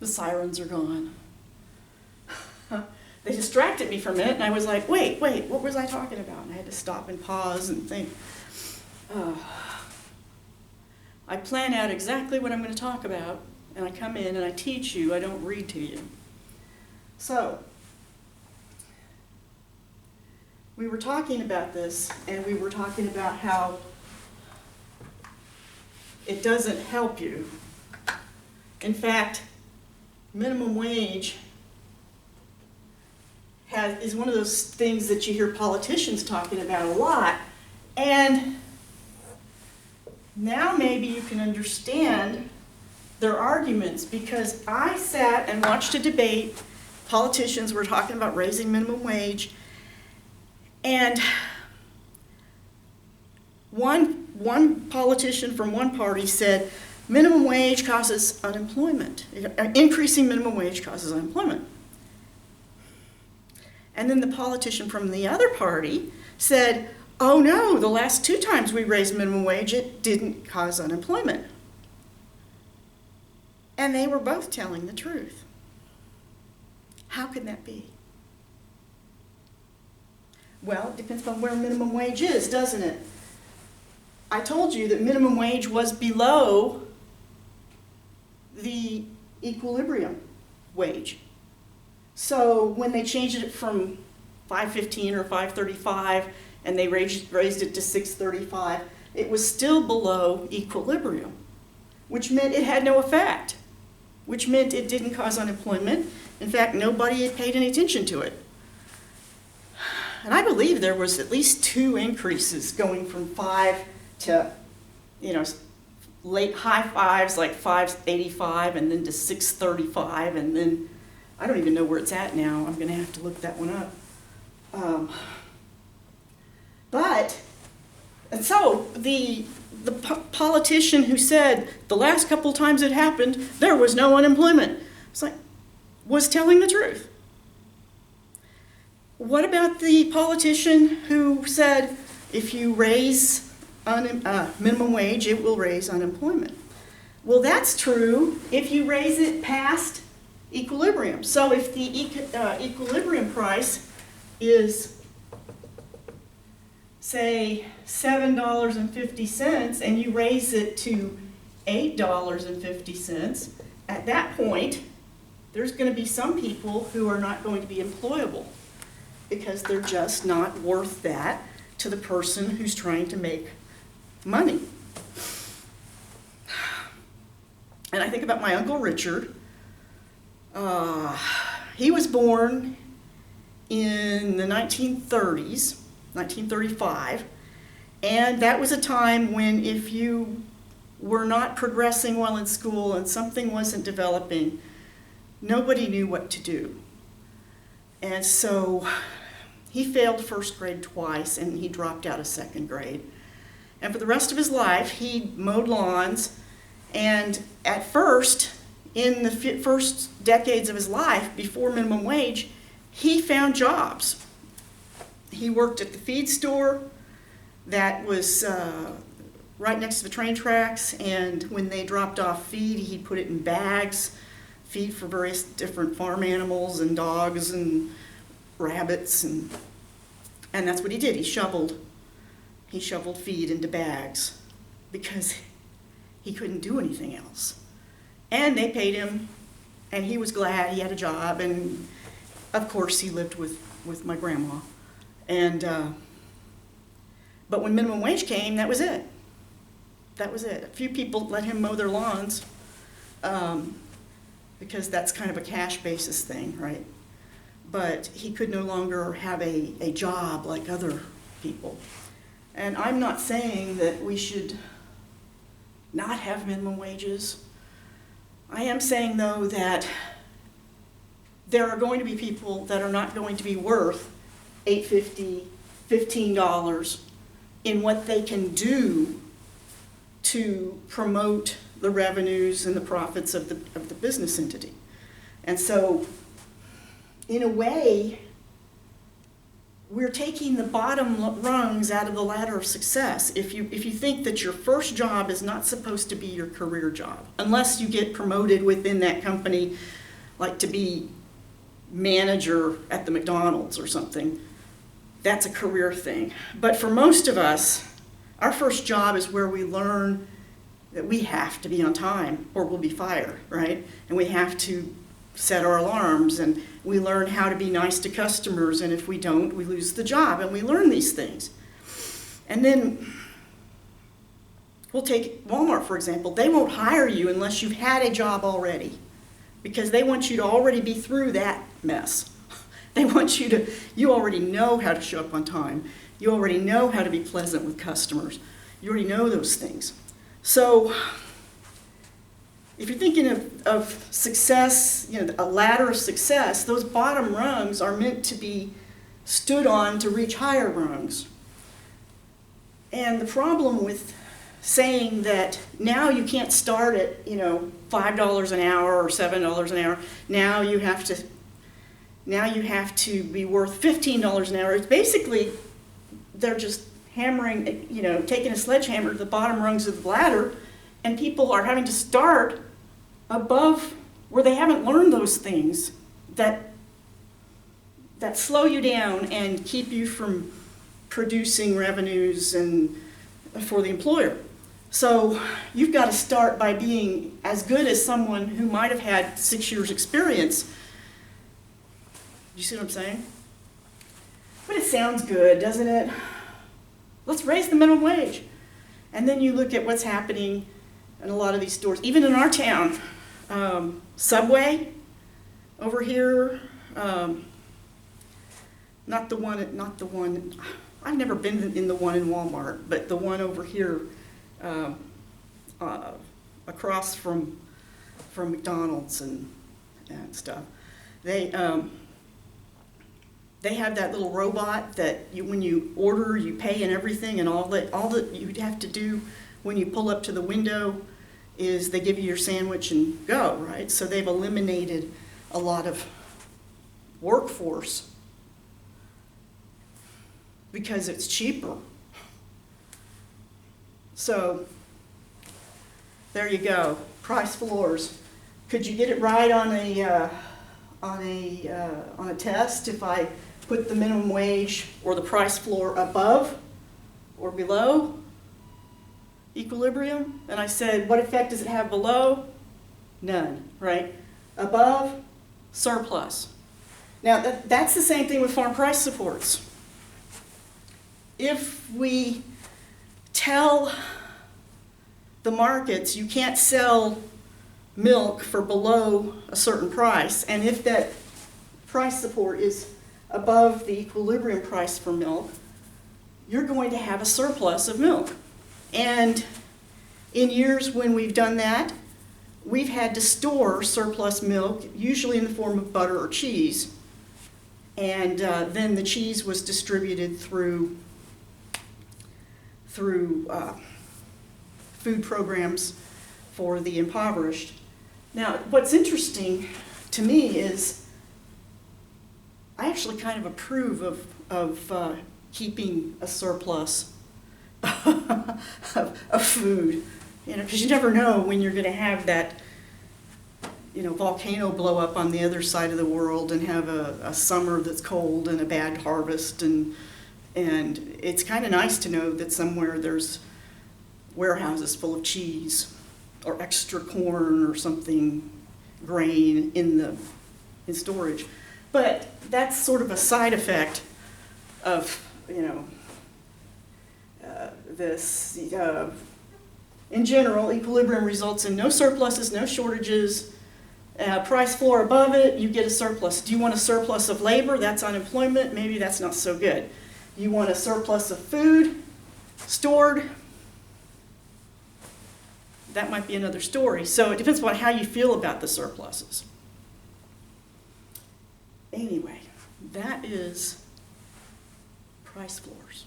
The sirens are gone. They distracted me for a minute, and I was like, wait, what was I talking about? And I had to stop and pause and think. I plan out exactly what I'm going to talk about, and I come in and I teach you, I don't read to you. So, we were talking about this, and we were talking about how it doesn't help you. In fact, minimum wage is one of those things that you hear politicians talking about a lot, and now maybe you can understand their arguments, because I sat and watched a debate. Politicians were talking about raising minimum wage, and one politician from one party said minimum wage causes unemployment. Increasing minimum wage causes unemployment. And then the politician from the other party said, oh no, the last 2 times we raised minimum wage, it didn't cause unemployment. And they were both telling the truth. How can that be? Well, it depends on where minimum wage is, doesn't it? I told you that minimum wage was below the equilibrium wage. So when they changed it from $5.15 or $5.35 and they raised it to $6.35, it was still below equilibrium, which meant it had no effect, which meant it didn't cause unemployment. In fact, nobody had paid any attention to it. And I believe there was at least 2 increases going from 5 to, late high 5s, like 5.85, and then to 6.35, and then I don't even know where it's at now. I'm going to have to look that one up. And so the politician who said the last couple times it happened, there was no unemployment, was telling the truth. What about the politician who said if you raise minimum wage, it will raise unemployment? Well, that's true if you raise it past equilibrium. So if the equilibrium price is, say, $7.50 and you raise it to $8.50, at that point, there's going to be some people who are not going to be employable because they're just not worth that to the person who's trying to make money. And I think about my Uncle Richard. He was born in the 1930s, 1935, and that was a time when if you were not progressing well in school and something wasn't developing, nobody knew what to do. And so he failed first grade twice and he dropped out of second grade. And for the rest of his life, he mowed lawns, and at first, in the first decades of his life, before minimum wage, he found jobs. He worked at the feed store that was right next to the train tracks, and when they dropped off feed, he'd put it in bags, feed for various different farm animals and dogs and rabbits, and that's what he did. He shoveled feed into bags because he couldn't do anything else. And they paid him, and he was glad he had a job, and of course he lived with my grandma. But when minimum wage came, that was it. That was it. A few people let him mow their lawns because that's kind of a cash basis thing, right? But he could no longer have a job like other people. And I'm not saying that we should not have minimum wages. I am saying, though, that there are going to be people that are not going to be worth $8.50, $15 in what they can do to promote the revenues and the profits of the business entity. And so, in a way, we're taking the bottom rungs out of the ladder of success. If you think that your first job is not supposed to be your career job, unless you get promoted within that company, like to be manager at the McDonald's or something, that's a career thing. But for most of us, our first job is where we learn that we have to be on time or we'll be fired, right? And we have to set our alarms, and we learn how to be nice to customers, and if we don't, we lose the job, and we learn these things. And then we'll take Walmart, for example. They won't hire you unless you've had a job already, because they want you to already be through that mess. They want you already know how to show up on time. You already know how to be pleasant with customers. You already know those things. So if you're thinking of success, a ladder of success, those bottom rungs are meant to be stood on to reach higher rungs. And the problem with saying that now you can't start at, $5 an hour or $7 an hour, now you have to be worth $15 an hour, it's basically they're just hammering, taking a sledgehammer to the bottom rungs of the ladder, and people are having to start above where they haven't learned those things that slow you down and keep you from producing revenues and for the employer. So you've got to start by being as good as someone who might have had 6 years experience. Do you see what I'm saying? But it sounds good, doesn't it? Let's raise the minimum wage. And then you look at what's happening in a lot of these stores, even in our town. Subway over here, not the one, I've never been in the one in Walmart, but the one over here across from McDonald's and stuff. They have that little robot that when you order, you pay and everything, and all that you have to do when you pull up to the window is they give you your sandwich and go, right? So they've eliminated a lot of workforce because it's cheaper. So there you go, price floors. Could you get it right on a test if I put the minimum wage or the price floor above or below equilibrium? And I said, what effect does it have below? None, right? Above, surplus. Now that's the same thing with farm price supports. If we tell the markets you can't sell milk for below a certain price, and if that price support is above the equilibrium price for milk, you're going to have a surplus of milk. And in years when we've done that, we've had to store surplus milk, usually in the form of butter or cheese, and then the cheese was distributed through food programs for the impoverished. Now, what's interesting to me is I actually kind of approve of keeping a surplus of food, because you never know when you're going to have that, volcano blow up on the other side of the world and have a summer that's cold and a bad harvest, and it's kind of nice to know that somewhere there's warehouses full of cheese or extra corn or something, grain in storage. But that's sort of a side effect of this. In general, equilibrium results in no surpluses, no shortages. Price floor above it, you get a surplus. Do you want a surplus of labor? That's unemployment. Maybe that's not so good. You want a surplus of food stored? That might be another story. So it depends on how you feel about the surpluses. Anyway, that is price floors.